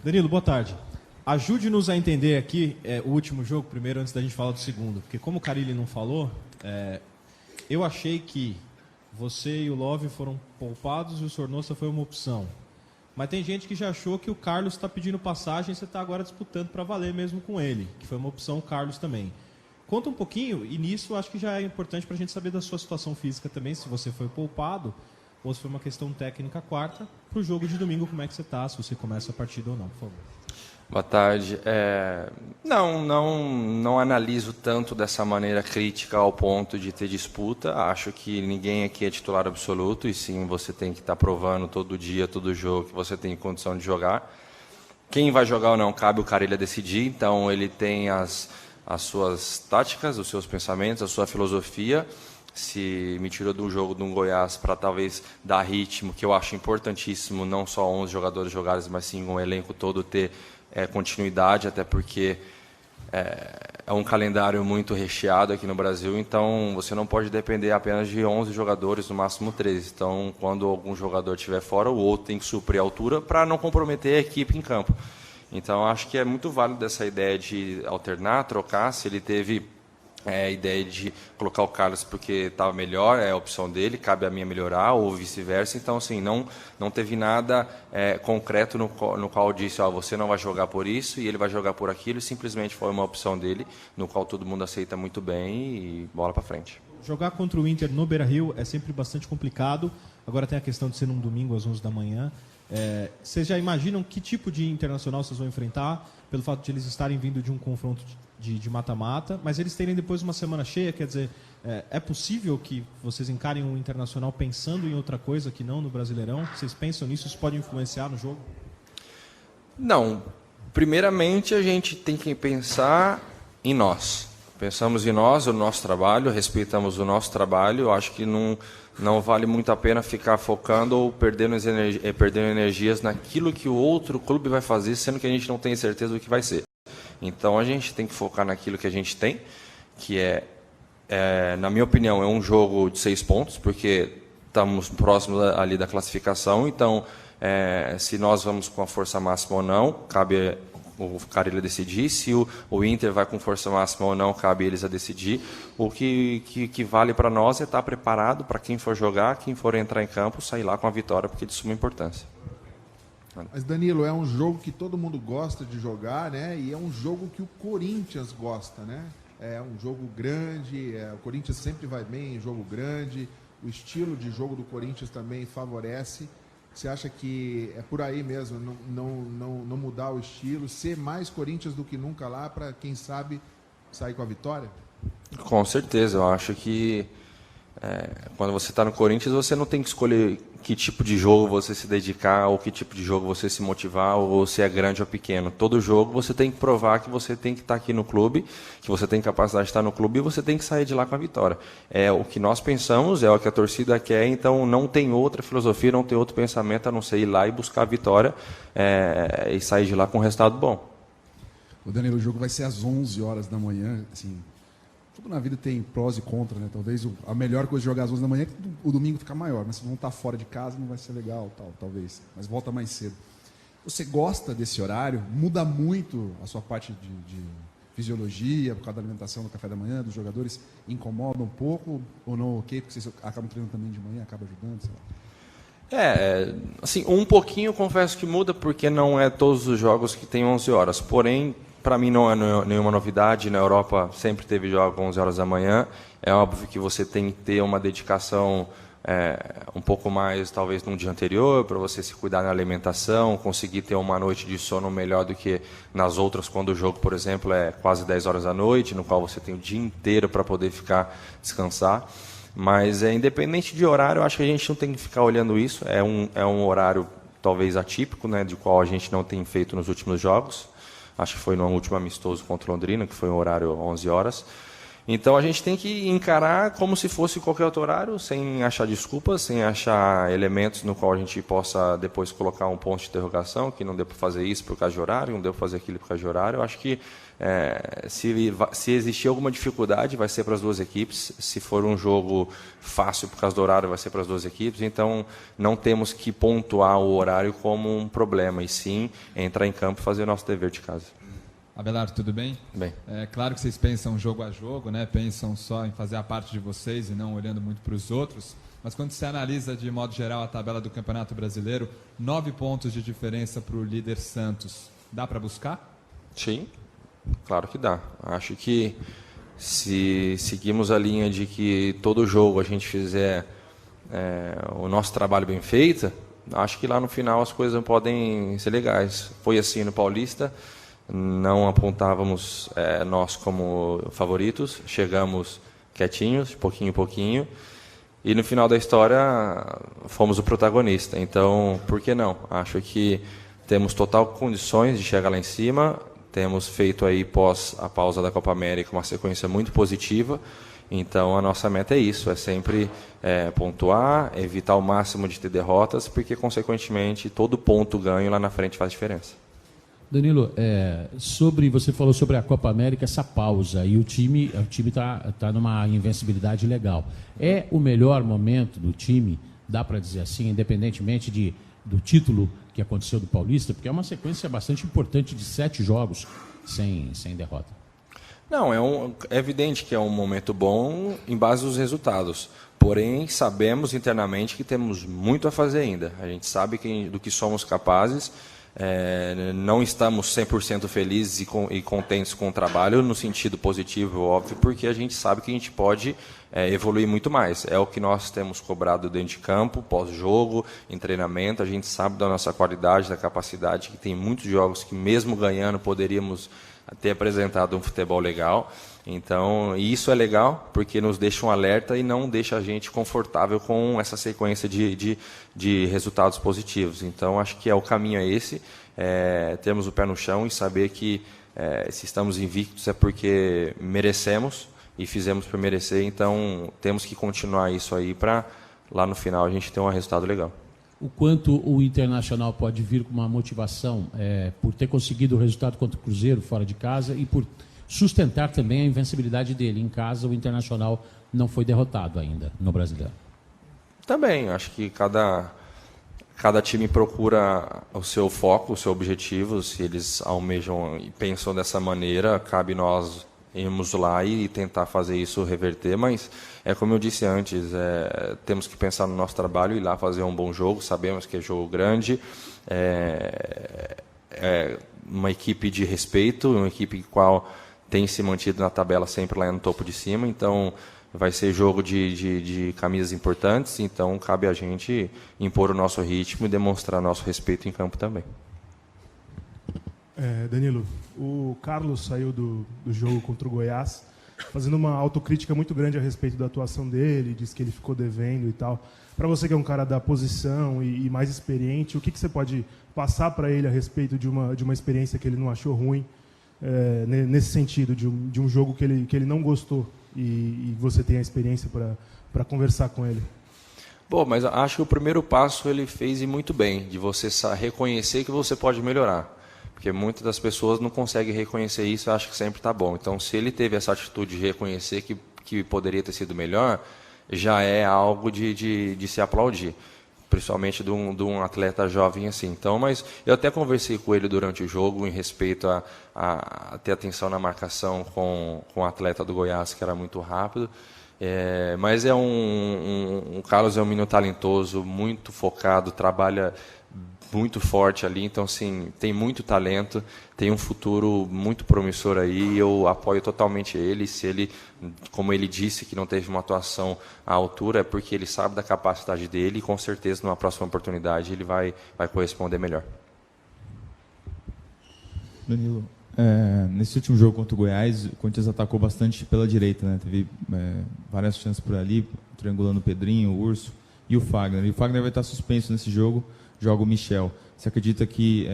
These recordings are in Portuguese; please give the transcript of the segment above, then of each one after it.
Danilo, boa tarde. Ajude-nos a entender aqui o último jogo, primeiro, antes da gente falar do segundo. Porque como o Carille não falou, eu achei que você e o Love foram poupados e o Sornosa foi uma opção. Mas tem gente que já achou que o Carlos está pedindo passagem e você está agora disputando para valer mesmo com ele, que foi uma opção o Carlos também. Conta um pouquinho, e nisso acho que já é importante para a gente saber da sua situação física também, se você foi poupado ou se foi uma questão técnica quarta, para o jogo de domingo, como é que você está, se você começa a partida ou não, por favor. Boa tarde. Não analiso tanto dessa maneira crítica ao ponto de ter disputa. Acho que ninguém aqui é titular absoluto e sim você tem que estar provando todo dia, todo jogo que você tem condição de jogar. Quem vai jogar ou não, cabe o Carille decidir. Então ele tem as suas táticas, os seus pensamentos, a sua filosofia. Se me tirou do jogo de um Goiás para talvez dar ritmo, que eu acho importantíssimo, não só 11 jogadores jogarem, mas sim um elenco todo ter continuidade, até porque é um calendário muito recheado aqui no Brasil, então você não pode depender apenas de 11 jogadores, no máximo 13. Então, quando algum jogador estiver fora, o outro tem que suprir a altura para não comprometer a equipe em campo. Então, acho que é muito válido essa ideia de alternar, trocar. Se ele teve a ideia de colocar o Carlos porque estava melhor, é a opção dele, cabe a mim melhorar, ou vice-versa. Então, assim, não teve nada concreto no qual eu disse, você não vai jogar por isso e ele vai jogar por aquilo, simplesmente foi uma opção dele, no qual todo mundo aceita muito bem e bola para frente. Jogar contra o Inter no Beira-Rio é sempre bastante complicado, agora tem a questão de ser num domingo às 11 da manhã. Vocês já imaginam que tipo de internacional vocês vão enfrentar, pelo fato de eles estarem vindo de um confronto de mata-mata, mas eles terem depois uma semana cheia, quer dizer, é possível que vocês encarem um internacional pensando em outra coisa que não no Brasileirão? Vocês pensam nisso? Isso pode influenciar no jogo? Não. Primeiramente, a gente tem que pensar em nós. Pensamos em nós, o nosso trabalho, respeitamos o nosso trabalho. Eu acho que não vale muito a pena ficar focando ou perdendo energias naquilo que o outro clube vai fazer, sendo que a gente não tem certeza do que vai ser. Então, a gente tem que focar naquilo que a gente tem, que na minha opinião, é um jogo de 6 pontos, porque estamos próximos ali da classificação. Então, se nós vamos com a força máxima ou não, cabe o Carille decidir. Se o Inter vai com força máxima ou não, cabe eles a decidir. O que vale para nós é estar preparado para quem for jogar, quem for entrar em campo, sair lá com a vitória, porque é de suma importância. Mas, Danilo, é um jogo que todo mundo gosta de jogar, né? E é um jogo que o Corinthians gosta, né? É um jogo grande, o Corinthians sempre vai bem em jogo grande, o estilo de jogo do Corinthians também favorece. Você acha que é por aí mesmo, não mudar o estilo, ser mais Corinthians do que nunca lá, para, quem sabe, sair com a vitória? Com certeza, eu acho que quando você está no Corinthians, você não tem que escolher que tipo de jogo você se dedicar, ou que tipo de jogo você se motivar, ou se é grande ou pequeno. Todo jogo você tem que provar que você tem que estar aqui no clube, que você tem capacidade de estar no clube, e você tem que sair de lá com a vitória. É o que nós pensamos, é o que a torcida quer, então não tem outra filosofia, não tem outro pensamento a não ser ir lá e buscar a vitória e sair de lá com um resultado bom. O Danilo, o jogo vai ser às 11 horas da manhã, assim... Tudo na vida tem prós e contras, né? Talvez a melhor coisa de jogar às 11 da manhã é que o domingo fica maior, mas se não estar fora de casa não vai ser legal, talvez. Mas volta mais cedo. Você gosta desse horário? Muda muito a sua parte de fisiologia, por causa da alimentação, do café da manhã, dos jogadores? Incomoda um pouco ou não? Ok, porque vocês acabam treinando também de manhã, acaba ajudando, sei lá. Assim, um pouquinho confesso que muda, porque não é todos os jogos que tem 11 horas. Porém, para mim não é nenhuma novidade. Na Europa sempre teve jogos 11 horas da manhã. É óbvio que você tem que ter uma dedicação um pouco mais, talvez, no dia anterior, para você se cuidar na alimentação, conseguir ter uma noite de sono melhor do que nas outras, quando o jogo, por exemplo, é quase 10 horas da noite, no qual você tem o dia inteiro para poder descansar. Mas, independente de horário, eu acho que a gente não tem que ficar olhando isso. É um horário, talvez, atípico, né, de qual a gente não tem feito nos últimos jogos. Acho que foi no último amistoso contra o Londrina, que foi um horário 11 horas. Então a gente tem que encarar como se fosse qualquer outro horário, sem achar desculpas, sem achar elementos no qual a gente possa depois colocar um ponto de interrogação, que não deu para fazer isso por causa de horário, não deu para fazer aquilo por causa de horário. Eu acho que se existir alguma dificuldade, vai ser para as duas equipes. Se for um jogo fácil por causa do horário, vai ser para as duas equipes. Então não temos que pontuar o horário como um problema, e sim entrar em campo e fazer o nosso dever de casa. Abelardo, tudo bem? Bem. É claro que vocês pensam jogo a jogo, né? Pensam só em fazer a parte de vocês e não olhando muito para os outros. Mas quando você analisa de modo geral a tabela do Campeonato Brasileiro, 9 pontos de diferença para o líder Santos. Dá para buscar? Sim, claro que dá. Acho que se seguimos a linha de que todo jogo a gente fizer o nosso trabalho bem feito, acho que lá no final as coisas podem ser legais. Foi assim no Paulista. Não apontávamos nós como favoritos, chegamos quietinhos, de pouquinho em pouquinho, e no final da história fomos o protagonista. Então, por que não? Acho que temos total condições de chegar lá em cima, temos feito aí, pós a pausa da Copa América, uma sequência muito positiva. Então, a nossa meta é isso, é sempre pontuar, evitar o máximo de ter derrotas, porque, consequentemente, todo ponto ganho lá na frente faz diferença. Danilo, você falou sobre a Copa América, essa pausa, e o time tá numa invencibilidade legal. É o melhor momento do time, dá para dizer assim, independentemente do título que aconteceu do Paulista, porque é uma sequência bastante importante de 7 jogos sem derrota. Não, é evidente que é um momento bom em base aos resultados. Porém, sabemos internamente que temos muito a fazer ainda. A gente sabe do que somos capazes. Não estamos 100% felizes e contentes com o trabalho, no sentido positivo, óbvio, porque a gente sabe que a gente pode evoluir muito mais. É o que nós temos cobrado dentro de campo, pós-jogo, em treinamento. A gente sabe da nossa qualidade, da capacidade, que tem muitos jogos que, mesmo ganhando, poderíamos ter apresentado um futebol legal. Então, isso é legal, porque nos deixa um alerta e não deixa a gente confortável com essa sequência de resultados positivos. Então, acho que o caminho é esse, termos o pé no chão e saber que se estamos invictos é porque merecemos e fizemos por merecer. Então, temos que continuar isso aí para, lá no final, a gente ter um resultado legal. O quanto o Internacional pode vir com uma motivação por ter conseguido o resultado contra o Cruzeiro fora de casa e por sustentar também a invencibilidade dele. Em casa, o Internacional não foi derrotado ainda no Brasileiro. Também, acho que cada time procura o seu foco, o seu objetivo. Se eles almejam e pensam dessa maneira, cabe nós irmos lá e tentar fazer isso reverter. Mas, como eu disse antes, temos que pensar no nosso trabalho e ir lá fazer um bom jogo. Sabemos que é jogo grande, uma equipe de respeito, uma equipe qual tem se mantido na tabela sempre lá no topo de cima. Então, vai ser jogo de camisas importantes. Então, cabe a gente impor o nosso ritmo e demonstrar nosso respeito em campo também. Danilo, o Carlos saiu do jogo contra o Goiás fazendo uma autocrítica muito grande a respeito da atuação dele, disse que ele ficou devendo e tal. Para você que é um cara da posição e mais experiente, o que você pode passar para ele a respeito de uma experiência que ele não achou ruim, nesse sentido, de um jogo que ele não gostou e você tem a experiência para conversar com ele? Bom, mas acho que o primeiro passo ele fez e muito bem, de você reconhecer que você pode melhorar. Porque muitas das pessoas não conseguem reconhecer isso e acham que sempre está bom. Então, se ele teve essa atitude de reconhecer que poderia ter sido melhor, já é algo de se aplaudir. Principalmente de um atleta jovem assim. Então, mas eu até conversei com ele durante o jogo em respeito a ter atenção na marcação com o atleta do Goiás, que era muito rápido. Mas o Carlos é um menino talentoso, muito focado, trabalha muito forte ali, então sim, tem muito talento, tem um futuro muito promissor aí, eu apoio totalmente ele. Se ele, como ele disse, que não teve uma atuação à altura, é porque ele sabe da capacidade dele e com certeza numa próxima oportunidade ele vai corresponder melhor. Danilo, nesse último jogo contra o Goiás, o Corinthians atacou bastante pela direita, né? Teve várias chances por ali, triangulando o Pedrinho, o Urso e o Fagner. E o Fagner vai estar suspenso nesse jogo, joga o Michel. Você acredita que,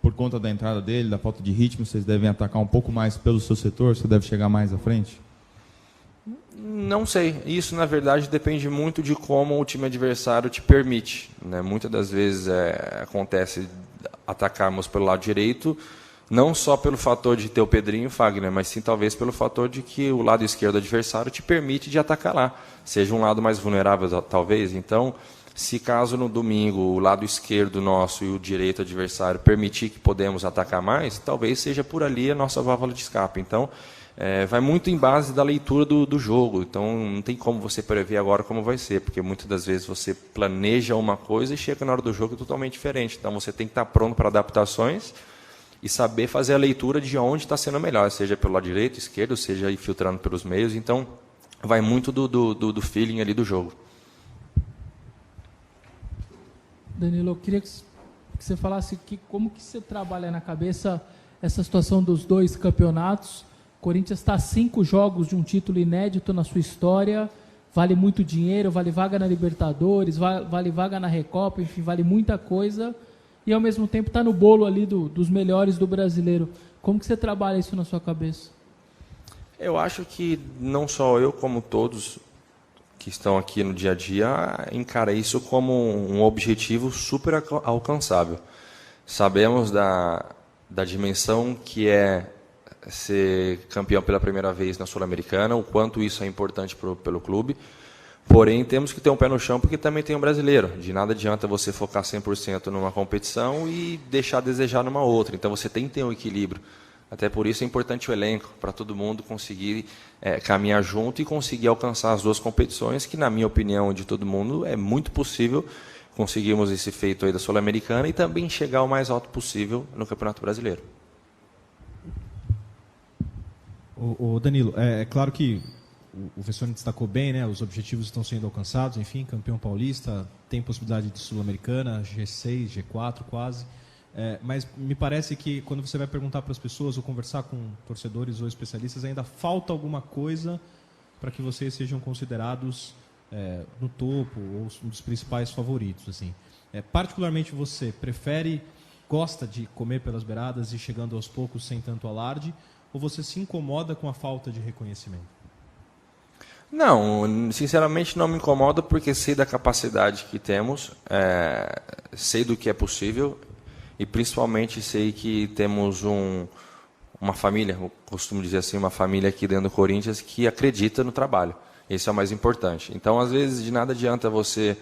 por conta da entrada dele, da falta de ritmo, vocês devem atacar um pouco mais pelo seu setor? Você deve chegar mais à frente? Não sei. Isso, na verdade, depende muito de como o time adversário te permite, né? Muitas das vezes acontece atacarmos pelo lado direito, não só pelo fator de ter o Pedrinho e o Fagner, mas sim talvez pelo fator de que o lado esquerdo do adversário te permite de atacar lá. Seja um lado mais vulnerável, talvez. Então, se caso no domingo o lado esquerdo nosso e o direito adversário permitir que podemos atacar mais, talvez seja por ali a nossa válvula de escape. Então, vai muito em base da leitura do jogo. Então, não tem como você prever agora como vai ser, porque muitas das vezes você planeja uma coisa e chega na hora do jogo totalmente diferente. Então, você tem que estar pronto para adaptações e saber fazer a leitura de onde está sendo melhor, seja pelo lado direito, esquerdo, seja filtrando pelos meios. Então, vai muito do feeling ali do jogo. Danilo, eu queria que você falasse como que você trabalha na cabeça essa situação dos 2 campeonatos. O Corinthians está a 5 jogos de um título inédito na sua história, vale muito dinheiro, vale vaga na Libertadores, vale vaga na Recopa, enfim, vale muita coisa, e ao mesmo tempo está no bolo ali dos melhores do brasileiro. Como que você trabalha isso na sua cabeça? Eu acho que não só eu, como todos que estão aqui no dia a dia, encara isso como um objetivo super alcançável. Sabemos da dimensão que é ser campeão pela primeira vez na Sul-Americana, o quanto isso é importante pelo clube. Porém, temos que ter um pé no chão, porque também tem um brasileiro. De nada adianta você focar 100% numa competição e deixar a desejar numa outra. Então, você tem que ter um equilíbrio. Até por isso é importante o elenco, para todo mundo conseguir caminhar junto e conseguir alcançar as 2 competições, que, na minha opinião, de todo mundo, é muito possível conseguirmos esse feito aí da Sul-Americana e também chegar o mais alto possível no Campeonato Brasileiro. O Danilo, é claro que o Vessone destacou bem, né? Os objetivos estão sendo alcançados, enfim, campeão paulista, tem possibilidade de Sul-Americana, G6, G4 quase. Mas me parece que quando você vai perguntar para as pessoas ou conversar com torcedores ou especialistas, ainda falta alguma coisa para que vocês sejam considerados no topo ou um dos principais favoritos. Assim. Particularmente você gosta de comer pelas beiradas e chegando aos poucos sem tanto alarde, ou você se incomoda com a falta de reconhecimento? Não, sinceramente não me incomoda, porque sei da capacidade que temos, sei do que é possível e principalmente sei que temos uma família, eu costumo dizer assim, uma família aqui dentro do Corinthians que acredita no trabalho. Esse é o mais importante. Então, às vezes, de nada adianta você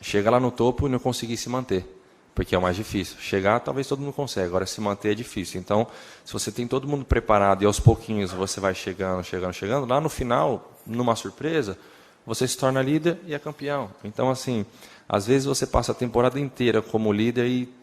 chegar lá no topo e não conseguir se manter, porque é o mais difícil. Chegar, talvez todo mundo consiga, agora se manter é difícil. Então, se você tem todo mundo preparado e aos pouquinhos você vai chegando, lá no final, numa surpresa, você se torna líder e é campeão. Então, assim, às vezes você passa a temporada inteira como líder e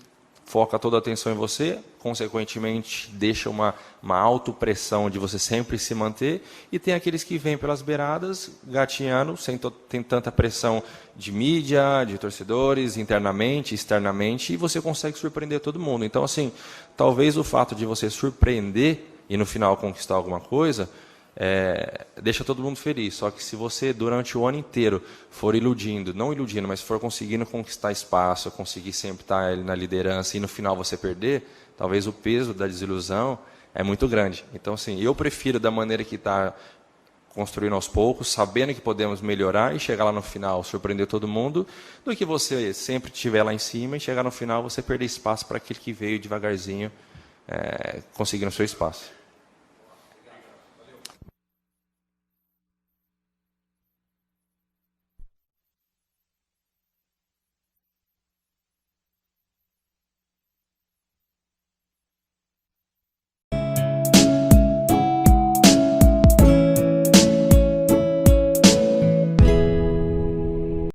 foca toda a atenção em você, consequentemente deixa uma autopressão de você sempre se manter, e tem aqueles que vêm pelas beiradas, gatinhando, sem tanta pressão de mídia, de torcedores, internamente, externamente, e você consegue surpreender todo mundo. Então, assim, talvez o fato de você surpreender e no final conquistar alguma coisa, deixa todo mundo feliz. Só que se você, durante o ano inteiro, for não iludindo, mas for conseguindo conquistar espaço, conseguir sempre estar na liderança e no final você perder, talvez o peso da desilusão é muito grande. Então, assim, eu prefiro da maneira que está construindo aos poucos, sabendo que podemos melhorar e chegar lá no final, surpreender todo mundo, do que você sempre estiver lá em cima e chegar no final você perder espaço para aquele que veio devagarzinho conseguindo o seu espaço.